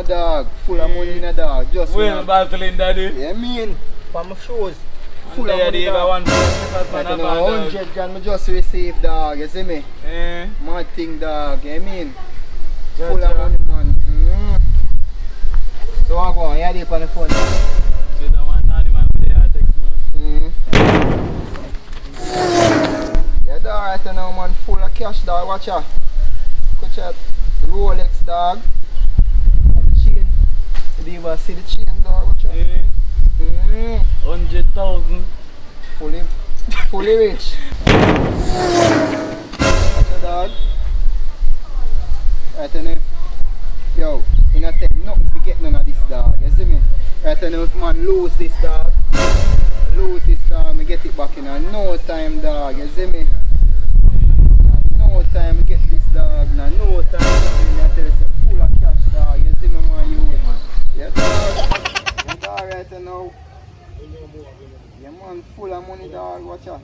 Dog, full of money in a dog. Just when battling daddy. Yeah, mean. For my shoes. Full of money dog. 100 grand me just received dog, you see me? Yeah. Mad thing dog, you mean? Full of money man. So I go on, you deep on the phone now. So that one animal with the text man. Yeah dog right now man, full of cash dog, watch out. Watch out. Rolex dog. Chain. You didn't even see the chain dog, watch out. 100,000. Fully rich. Watch out dog. Right now, yo, in a time nothing to get none of this dog, you see me? Right now if man lose this dog, me get it back in a no time dog, you see me? No time get this dog, no time I tell you full of cash dog, you see me man you? Yeah dog, yeah dog right now. Yeah man full of money dog, watch out.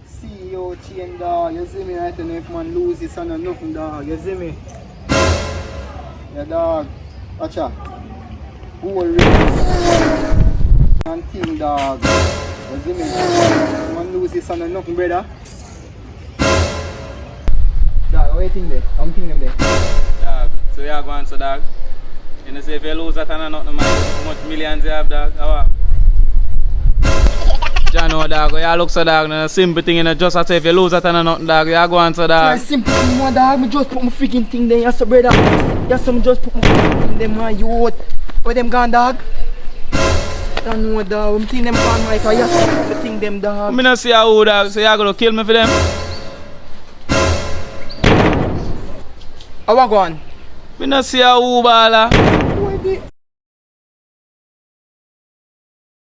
CEO chain dog, you see me right now if man lose this and nothing dog, you see me? Yeah dog, watch out. Gold rings and thing dog. You see me? Man lose this and nothing brother. Dog, what do you think there? I'm thinking there. Dog, so you are going so dog. You know say if you lose that and nothing man, how much millions you have dog? How Jano dog, you look so dog, no simple thing, you know, just as if you lose that and nothing dog, you are going so dog. It's simple thing man dog, me just put my freaking thing there, yes brother. Yes, me just put my freaking thing there man, you what? Where them gone dog? Don't know dog, I'm thinking them gone right, I just put the thing them dog. I don't see how dog, so you are going to kill me for them? I want go on. I don't see how bala.